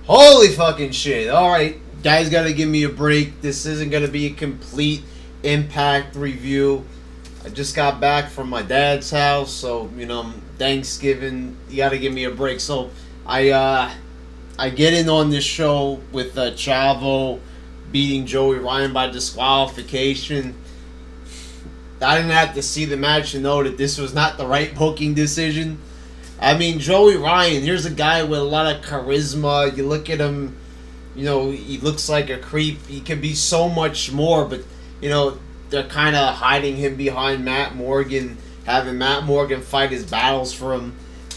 Holy fucking shit. Alright, guys gotta give me a break. This isn't gonna be a complete Impact review. I just got back from my dad's house, so, Thanksgiving, you gotta give me a break. So, I get in on this show with Chavo beating Joey Ryan by disqualification. I didn't have to see the match to know that this was not the right booking decision. I mean, Joey Ryan, here's a guy with a lot of charisma. You look at him, he looks like a creep. He could be so much more, but, they're kind of hiding him behind Matt Morgan, having Matt Morgan fight his battles for him.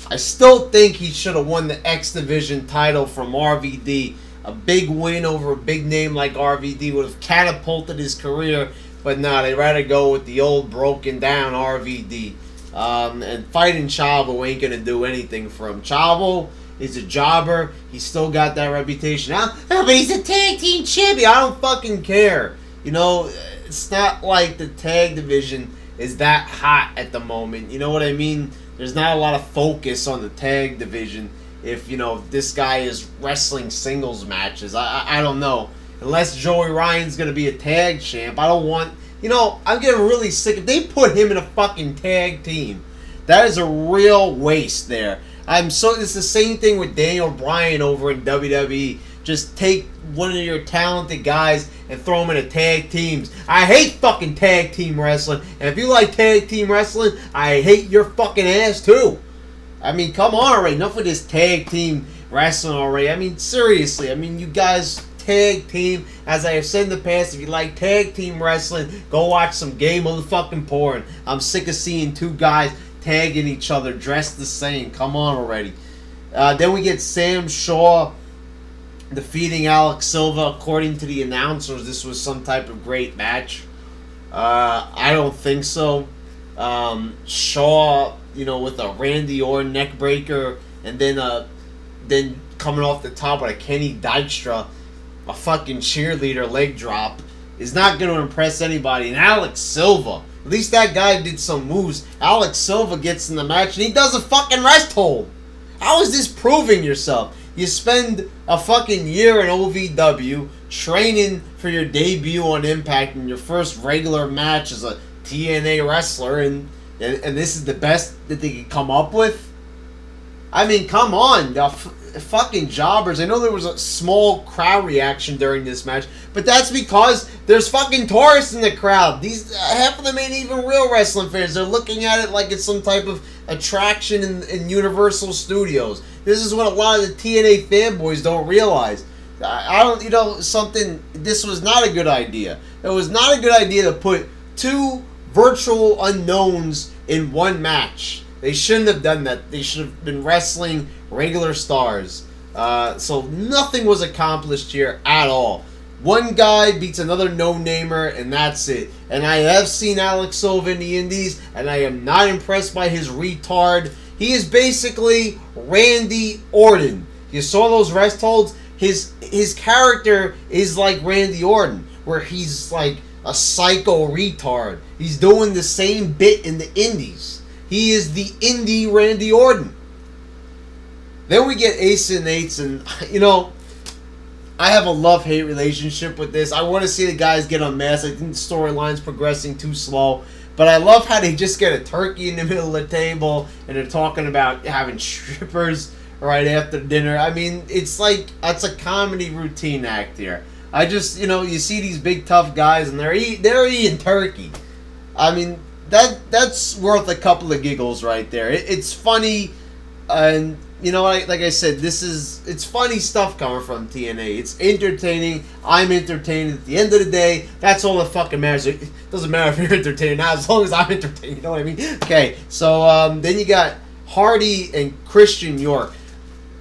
I still think he should have won the X Division title from RVD. A big win over a big name like RVD would have catapulted his career, but no, they'd rather go with the old broken down RVD. And fighting Chavo ain't gonna do anything for him. Chavo is a jobber. He's still got that reputation. But he's a tag team champion. I don't fucking care. It's not like the tag division is that hot at the moment. You know what I mean? There's not a lot of focus on the tag division if, this guy is wrestling singles matches. I don't know. Unless Joey Ryan's gonna be a tag champ. I don't want... I'm getting really sick. If they put him in a fucking tag team, that is a real waste there. It's the same thing with Daniel Bryan over in WWE. Just take one of your talented guys and throw them in a tag teams. I hate fucking tag team wrestling. And if you like tag team wrestling, I hate your fucking ass too. I mean, come on already. Enough of this tag team wrestling already. I mean, seriously. You guys... tag team, as I have said in the past, if you like tag team wrestling, go watch some gay motherfucking porn. I'm sick of seeing two guys tagging each other dressed the same. Come on already. Then we get Sam Shaw defeating Alex Silva. According to the announcers, this was some type of great match. I don't think so. Shaw, with a Randy Orton neck breaker, and then coming off the top with a Kenny Dykstra, a fucking cheerleader leg drop, is not going to impress anybody. And Alex Silva, at least that guy did some moves. Alex Silva gets in the match and he does a fucking rest hold. How is this proving yourself? You spend a fucking year in OVW training for your debut on Impact in your first regular match as a TNA wrestler, and this is the best that they could come up with? I mean, come on, the fucking jobbers. I know there was a small crowd reaction during this match, but that's because there's fucking tourists in the crowd. These half of them ain't even real wrestling fans. They're looking at it like it's some type of attraction in Universal Studios. This is what a lot of the TNA fanboys don't realize. This was not a good idea. It was not a good idea to put two virtual unknowns in one match. They shouldn't have done that. They should have been wrestling regular stars. So nothing was accomplished here at all. One guy beats another no-namer, and that's it. And I have seen Alex Silva in the Indies, and I am not impressed by his retard. He is basically Randy Orton. You saw those rest holds? His character is like Randy Orton, where he's like a psycho retard. He's doing the same bit in the Indies. He is the indie Randy Orton. Then we get Ace and Eights, and, I have a love-hate relationship with this. I want to see the guys get unmasked. I think the storyline's progressing too slow. But I love how they just get a turkey in the middle of the table, and they're talking about having strippers right after dinner. I mean, it's like, that's a comedy routine act here. I just, you see these big tough guys, and they're eating turkey. I mean... That's worth a couple of giggles right there. It's funny, and like I said, it's funny stuff coming from TNA. It's entertaining. I'm entertained. At the end of the day, that's all that fucking matters. It doesn't matter if you're entertained, not as long as I'm entertained. You know what I mean? Okay, so then you got Hardy and Christian York.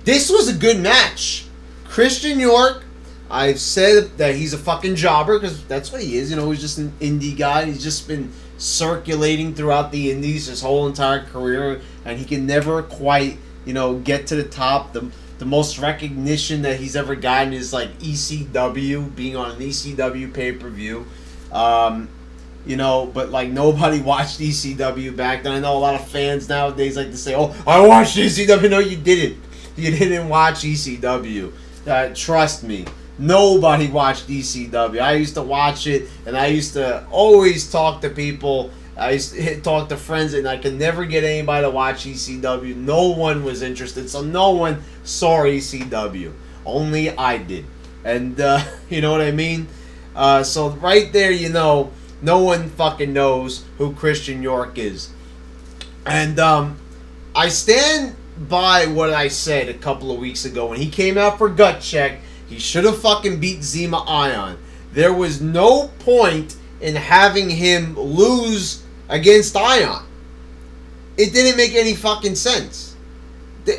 This was a good match. Christian York, I've said that he's a fucking jobber because that's what he is. He's just an indie guy. He's just been circulating throughout the Indies his whole entire career, and he can never quite, get to the top. The most recognition that he's ever gotten is like ECW, being on an ECW pay-per-view. But like nobody watched ECW back then. I know a lot of fans nowadays like to say, "Oh, I watched ECW." No, you didn't. You didn't watch ECW. Trust me. Nobody watched ECW. I used to watch it, and I used to always talk to people. I used to talk to friends, and I could never get anybody to watch ECW. No one was interested, so no one saw ECW. Only I did. And, you know what I mean? So right there, you know, no one fucking knows who Christian York is. And I stand by what I said a couple of weeks ago. When he came out for Gut Check, he should have fucking beat Zema Ion. There was no point in having him lose against Ion. It didn't make any fucking sense.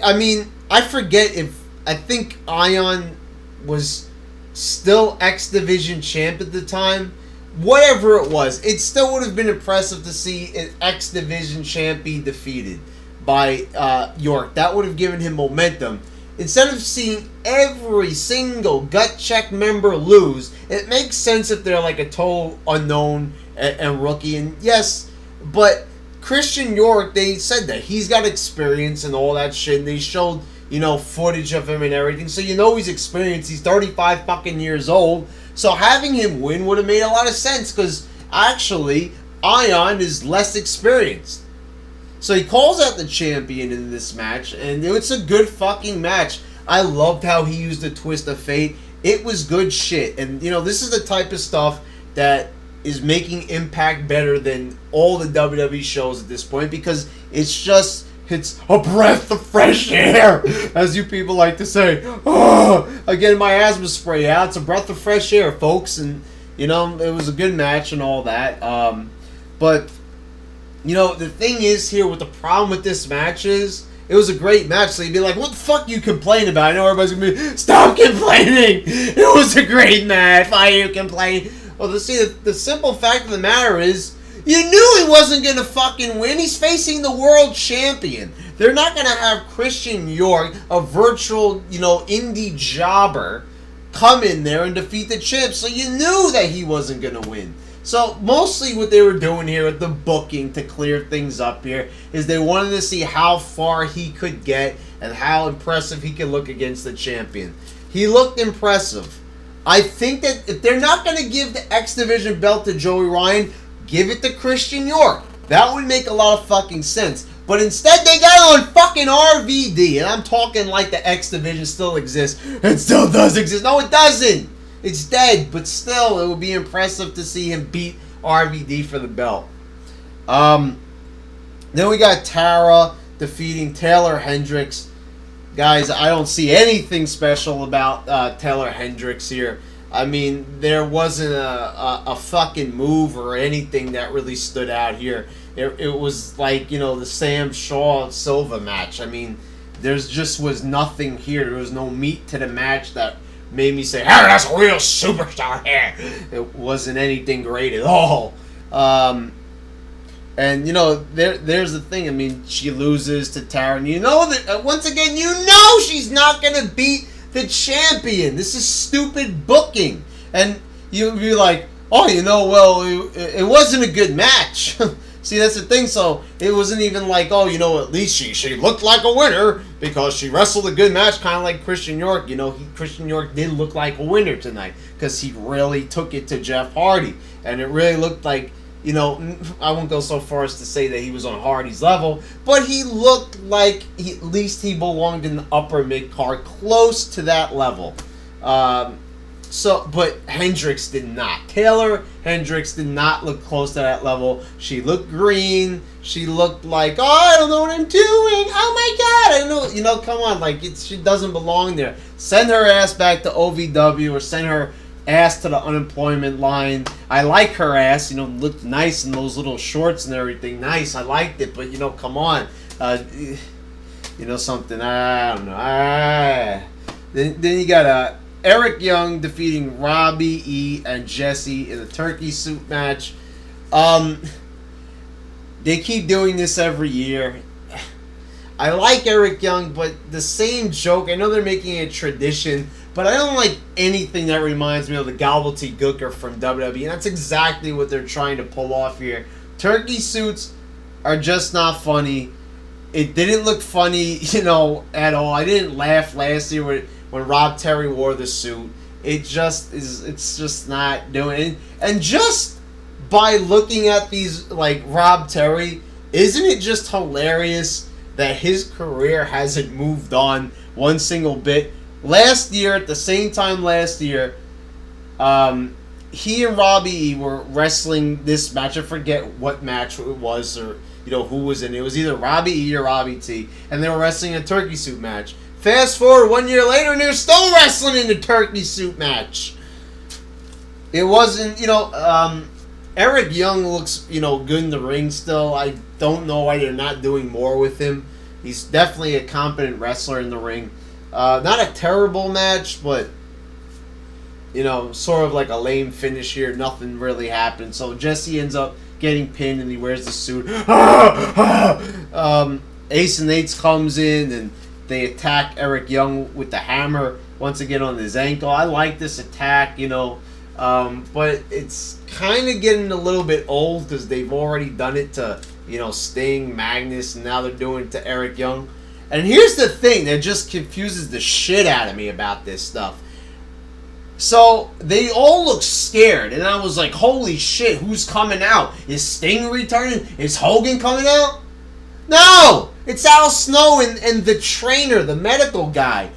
I mean, I think Ion was still X Division champ at the time. Whatever it was, it still would have been impressive to see an X Division champ be defeated by York. That would have given him momentum. Instead of seeing every single Gut Check member lose, it makes sense if they're like a total unknown and rookie. And yes, but Christian York, they said that he's got experience and all that shit. And they showed, you know, footage of him and everything. So you know he's experienced. He's 35 fucking years old. So having him win would have made a lot of sense, because actually Ion is less experienced. So he calls out the champion in this match, and it's a good fucking match. I loved how he used the twist of fate. It was good shit. And, you know, this is the type of stuff that is making Impact better than all the WWE shows at this point, because it's a breath of fresh air, as you people like to say. Oh, again, my asthma spray out. It's a breath of fresh air, folks. And, you know, it was a good match and all that. But, you know, the thing is here, with the problem with this match is, it was a great match. So you'd be like, what the fuck you complain about? I know everybody's going to be, stop complaining. It was a great match. Why are you complaining? Well, the simple fact of the matter is, you knew he wasn't going to fucking win. He's facing the world champion. They're not going to have Christian York, a virtual, you know, indie jobber, come in there and defeat the champ. So you knew that he wasn't going to win. So mostly what they were doing here with the booking to clear things up here is they wanted to see how far he could get and how impressive he could look against the champion. He looked impressive. I think that if they're not going to give the X Division belt to Joey Ryan, give it to Christian York. That would make a lot of fucking sense. But instead, they got on fucking RVD. And I'm talking like the X Division still exists. It still does exist. No, it doesn't. It's dead. But still, it would be impressive to see him beat RVD for the belt. Then we got Tara defeating Taylor Hendricks. Guys, I don't see anything special about Taylor Hendricks here. I mean, there wasn't a fucking move or anything that really stood out here. It was like, you know, the Sam Shaw Silva match. I mean, there's just was nothing here. There was no meat to the match that made me say, hey, that's a real superstar here. It wasn't anything great at all. And, you know, there's the thing. I mean, she loses to Tara. And you know that, once again, you know she's not going to beat the champion. This is stupid booking. And you'll be like, oh, you know, well, it wasn't a good match. See, that's the thing. So it wasn't even like, oh, you know, at least she looked like a winner because she wrestled a good match, kind of like Christian York. You know, Christian York did look like a winner tonight because he really took it to Jeff Hardy. And it really looked like, you know, I won't go so far as to say that he was on Hardy's level, but he looked like at least he belonged in the upper mid-card, close to that level. But Hendricks did not. Taylor Hendricks did not look close to that level. She looked green. She looked like, oh, I don't know what I'm doing. Oh my God, I don't know. You know, come on, like she doesn't belong there. Send her ass back to OVW or send her ass to the unemployment line. I like her ass, you know, looked nice in those little shorts and everything. Nice, I liked it, but you know, come on, you know something. I don't know. Then you got Eric Young defeating Robbie E and Jesse in a turkey suit match. They keep doing this every year. I like Eric Young, but the same joke. I know they're making it a tradition, but I don't like anything that reminds me of the gobbledygooker from WWE. And that's exactly what they're trying to pull off here. Turkey suits are just not funny. It didn't look funny, you know, at all. I didn't laugh last year when Rob Terry wore the suit. It just is. It's just not doing it. And just by looking at these, like, Rob Terry, isn't it just hilarious that his career hasn't moved on one single bit? Last year, at the same time last year, he and Robbie E were wrestling this match. I forget what match it was, or who was in it. It was either Robbie E or Robbie T, and they were wrestling a turkey suit match. Fast forward 1 year later, and they're still wrestling in the turkey suit match. It wasn't, Eric Young looks, good in the ring still. I don't know why they're not doing more with him. He's definitely a competent wrestler in the ring. Not a terrible match, but, sort of like a lame finish here. Nothing really happened. So Jesse ends up getting pinned, and he wears the suit. Ace and Eights comes in, and they attack Eric Young with the hammer once again on his ankle. I like this attack, but it's kind of getting a little bit old because they've already done it to, Sting, Magnus, and now they're doing it to Eric Young. And here's the thing that just confuses the shit out of me about this stuff. So, they all look scared, and I was like, holy shit, who's coming out? Is Sting returning? Is Hogan coming out? No! It's Al Snow and the trainer, the medical guy.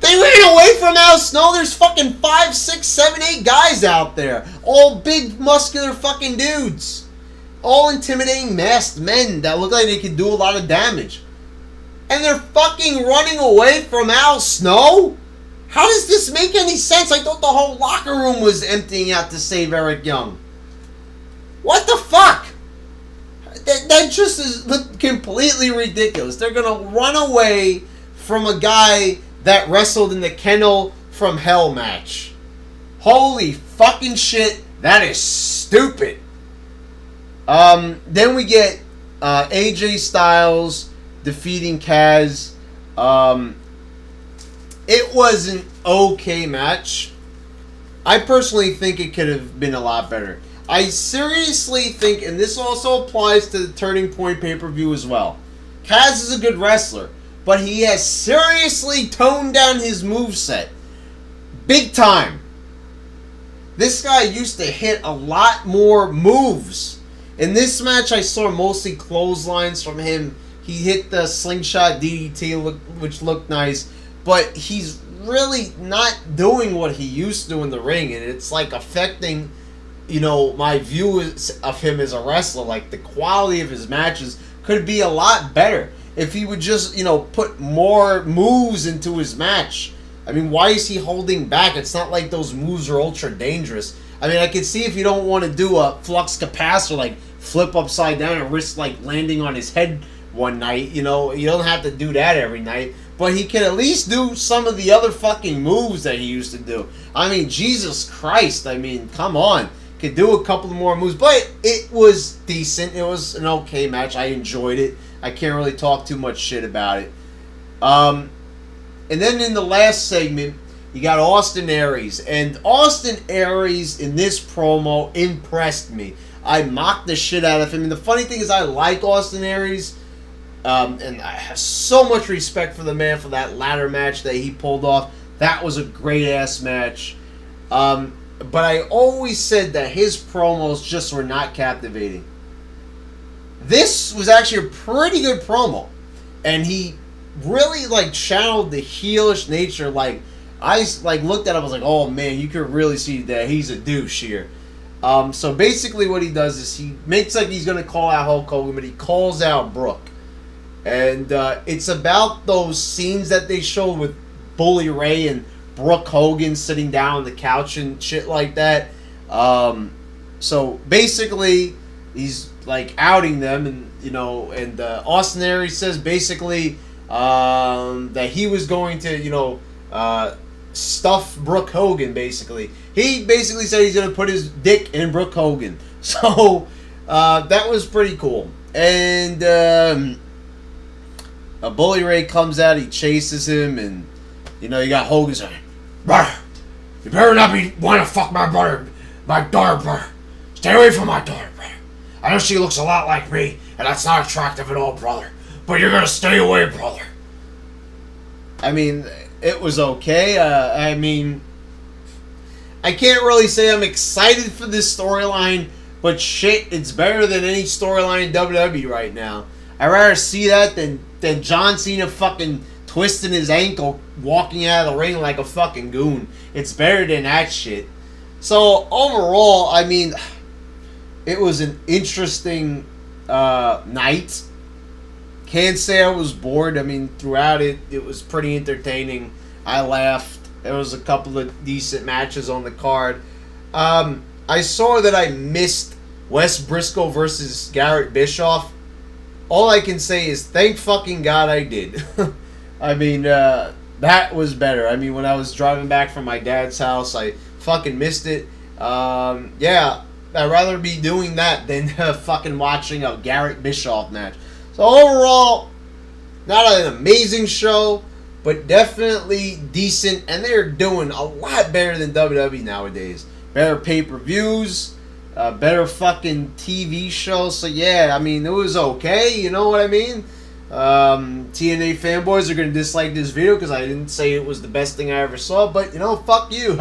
They ran away from Al Snow. There's fucking 5, 6, 7, 8 guys out there. All big, muscular fucking dudes. All intimidating masked men that look like they can do a lot of damage. And they're fucking running away from Al Snow? How does this make any sense? I thought the whole locker room was emptying out to save Eric Young. What the fuck? That just is completely ridiculous. They're going to run away from a guy that wrestled in the Kennel from Hell match. Holy fucking shit. That is stupid. Then we get AJ Styles defeating Kaz. It was an okay match. I personally think it could have been a lot better. I seriously think, and this also applies to the Turning Point pay-per-view as well, Kaz is a good wrestler, but he has seriously toned down his moveset. Big time. This guy used to hit a lot more moves. In this match, I saw mostly clotheslines from him. He hit the slingshot DDT, which looked nice, but he's really not doing what he used to in the ring, and it's like affecting my view of him as a wrestler. Like, the quality of his matches could be a lot better if he would just, put more moves into his match. I mean, why is he holding back? It's not like those moves are ultra dangerous. I mean, I can see if you don't want to do a flux capacitor, like flip upside down and risk, like, landing on his head one night. You don't have to do that every night. But he can at least do some of the other fucking moves that he used to do. I mean, Jesus Christ. I mean, come on. Could do a couple more moves, but it was decent. It was an okay match. I enjoyed it. I can't really talk too much shit about it. And then in the last segment, you got Austin Aries. And Austin Aries in this promo impressed me. I mocked the shit out of him. And the funny thing is, I like Austin Aries. And I have so much respect for the man for that ladder match that he pulled off. That was a great-ass match. But I always said that his promos just were not captivating. This was actually a pretty good promo. And he really, like, channeled the heelish nature. Like, I, like, looked at him, I was like, oh, man, you could really see that he's a douche here. So basically what he does is he makes like he's going to call out Hulk Hogan, but he calls out Brooke. And it's about those scenes that they showed with Bully Ray and Brooke Hogan sitting down on the couch and shit like that. So basically, he's like outing them, and and Austin Aries says basically that he was going to stuff Brooke Hogan. Basically, he basically said he's going to put his dick in Brooke Hogan. So that was pretty cool. And Bully Ray comes out, he chases him, and you got Hogan saying, "Brother, you better not be want to fuck my daughter, brother. Stay away from my daughter, brother. I know she looks a lot like me, and that's not attractive at all, brother. But you're gonna stay away, brother." I mean, It was okay. I mean, I can't really say I'm excited for this storyline, but shit, it's better than any storyline in WWE right now. I'd rather see that than John Cena fucking twisting his ankle, walking out of the ring like a fucking goon. It's better than that shit. So overall, I mean, it was an interesting night. Can't say I was bored. I mean, throughout it was pretty entertaining. I laughed. There was a couple of decent matches on the card. I saw that I missed Wes Briscoe versus Garrett Bischoff. All I can say is thank fucking God I did. I mean, that was better. I mean, when I was driving back from my dad's house, I fucking missed it. Yeah, I'd rather be doing that than fucking watching a Garrett Bischoff match. So overall, not an amazing show, but definitely decent, and they're doing a lot better than WWE nowadays. Better pay-per-views, better fucking TV shows. So yeah, I mean, it was okay, you know what I mean? TNA fanboys are going to dislike this video because I didn't say it was the best thing I ever saw, but you know, fuck you.